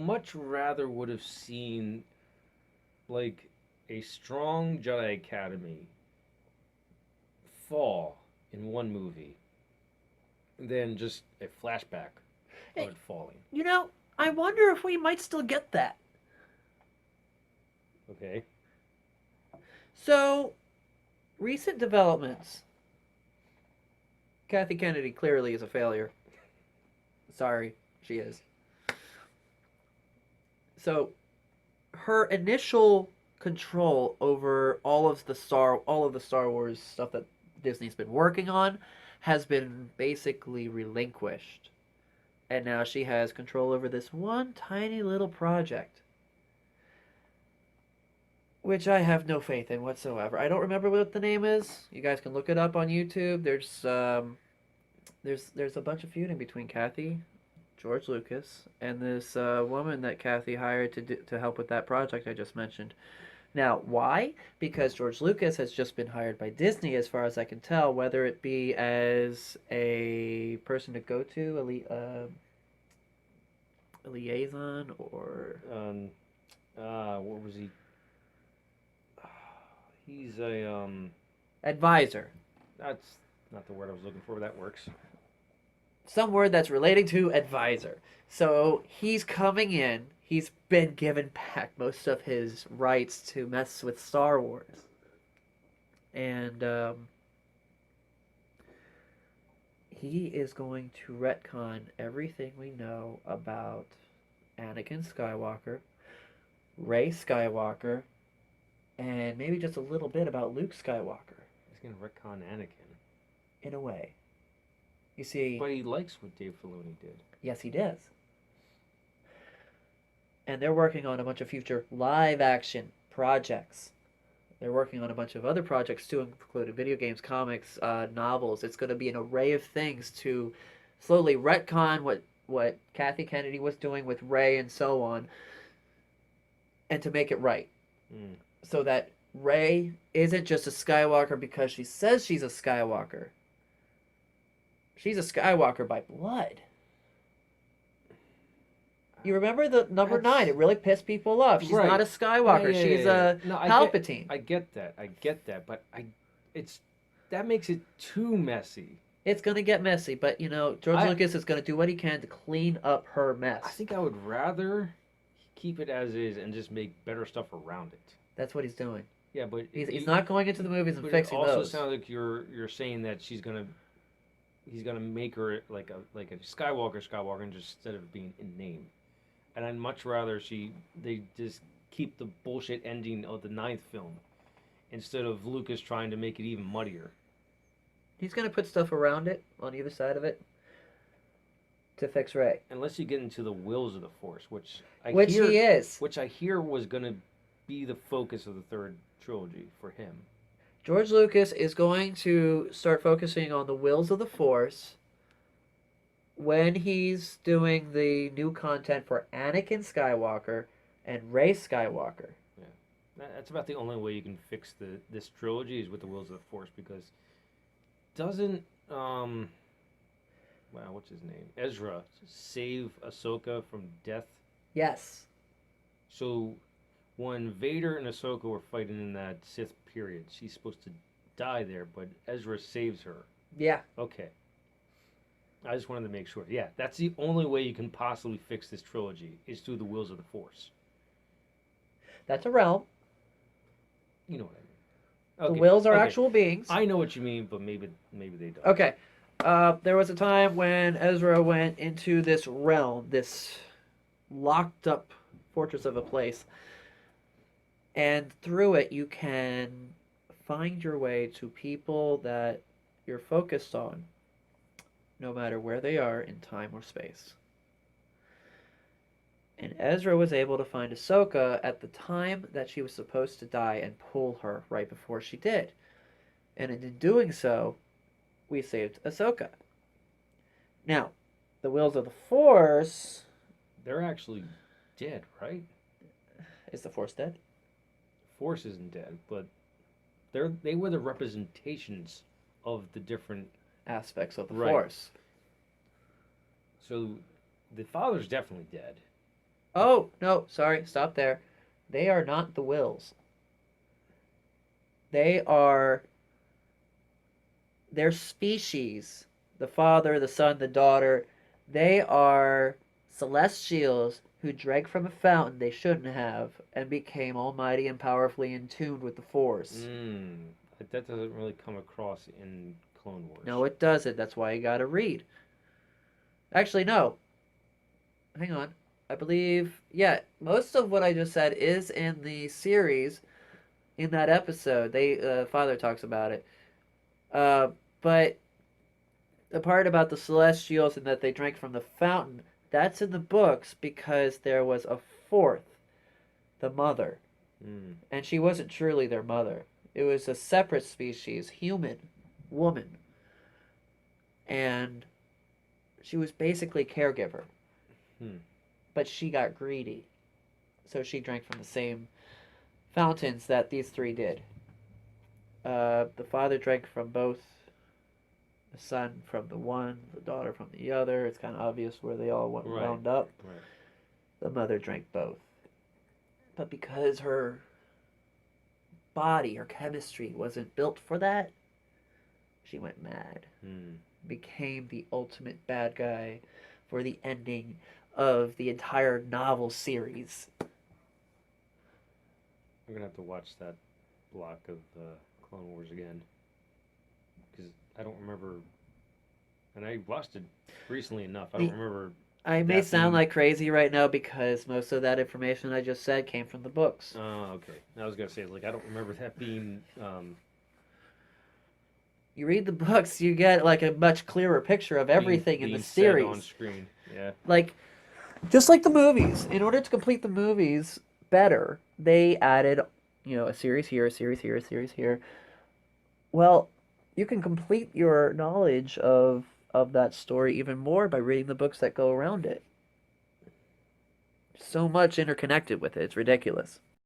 much rather would have seen like a strong Jedi Academy fall in one movie than just a flashback of Hey, it falling. you know, I wonder if we might still get that. Okay. So, recent developments. Kathy Kennedy clearly is a failure. Sorry, she is. So, her initial control over all of the Star Wars stuff that Disney's been working on has been basically relinquished. And now she has control over this one tiny little project, which I have no faith in whatsoever. I don't remember what the name is. You guys can look it up on YouTube. There's a bunch of feuding between Kathy, George Lucas, and this woman that Kathy hired to help with that project I just mentioned. Now, why? Because George Lucas has just been hired by Disney, as far as I can tell, whether it be as a person to go to, a liaison, or Um. What was he? He's a advisor. That's not the word I was looking for, but that works. Some word that's relating to advisor. So he's coming in. He's been given back most of his rights to mess with Star Wars. And he is going to retcon everything we know about Anakin Skywalker, Rey Skywalker, and maybe just a little bit about Luke Skywalker, He's gonna retcon Anakin, in a way. You see, but he likes what Dave Filoni did. yes, he does. And they're working on a bunch of future live action projects. They're working on a bunch of other projects too, including video games, comics, novels. It's going to be an array of things to slowly retcon what Kathy Kennedy was doing with Rey and so on, and to make it right, Mm. so that Rey isn't just a Skywalker because she says she's a Skywalker. She's a Skywalker by blood. You remember the number That's 9? It really pissed people off. She's right. not a Skywalker. Yeah, She's yeah, yeah. a No, Palpatine. I get that. But it's that makes it too messy. It's gonna get messy, but George I, Lucas is gonna do what he can to clean up her I mess. think I would rather keep it as is and just make better stuff around it. That's what he's doing. Yeah, but He's not going into the movies and but it fixing also those. sounds like you're saying that he's gonna make her like a Skywalker and just instead of being in name. And I'd much rather they just keep the bullshit ending of the ninth film instead of Lucas trying to make it even muddier. He's gonna put stuff around it on either side of it to fix Rey, Unless you get into the wills of the Force, which he is. which I hear was gonna be the focus of the third trilogy for him. George Lucas is going to start focusing on the wills of the Force when he's doing the new content for Anakin Skywalker and Rey Skywalker. Yeah, that's about the only way you can fix this trilogy is with the wills of the Force because doesn't wow, what's his name? Ezra save Ahsoka from death. Yes. So when Vader and Ahsoka were fighting in that Sith period, she's supposed to die there, but Ezra saves her. Yeah. Okay. I just wanted to make sure. Yeah, that's the only way you can possibly fix this trilogy is through the wills of the Force. That's a realm. You know what I mean. The Okay. wills are Okay. actual beings. I know what you mean, but maybe they don't. Okay. There was a time when Ezra went into this realm, this locked up fortress of a place, and through it you can find your way to people that you're focused on, no matter where they are in time or space. And Ezra was able to find Ahsoka at the time that she was supposed to die and pull her right before she did. And in doing so, we saved Ahsoka. Now, the Wheels of the Force. They're actually dead, right? Is the Force dead? Force isn't dead, but they were the representations of the different Aspects of the Right. Force. So the father's definitely dead. Oh, no, sorry, stop there. They are not the Wills. They are their species. The father, the son, the daughter. They are celestials who drank from a fountain they shouldn't have and became almighty and powerfully in tune with the Force. Mm, that doesn't really come across in Clone Wars. No, it doesn't. That's why you gotta read. Actually, no. Hang on. I believe, yeah, most of what I just said is in the series in that episode. Father talks about it. Uh, but the part about the Celestials and that they drank from the fountain, that's in the books because there was a fourth, the mother, Mm. and she wasn't truly their mother. It was a separate species, human, woman, and she was basically caregiver. Hmm. But she got greedy, so she drank from the same fountains that these three did. The father drank from both, the son from the one, the daughter from the other. It's kind of obvious where they all Right. wound up. Right. The mother drank both. But because her body, her chemistry wasn't built for that, she went mad. Mm. Became the ultimate bad guy for the ending of the entire novel series. I'm gonna have to watch that block of Clone Wars again because I don't remember, and I watched it recently enough. I don't remember. I may that sound being- like crazy right now because most of that information I just said came from the books. Oh, okay. I was gonna say like I don't remember that being. You read the books, you get like a much clearer picture of everything in the being said series. on screen. Yeah. Like, just like the movies. In order to complete the movies better, they added, a series here, a series here, a series here. Well, you can complete your knowledge of that story even more by reading the books that go around it. So much interconnected with it. It's ridiculous.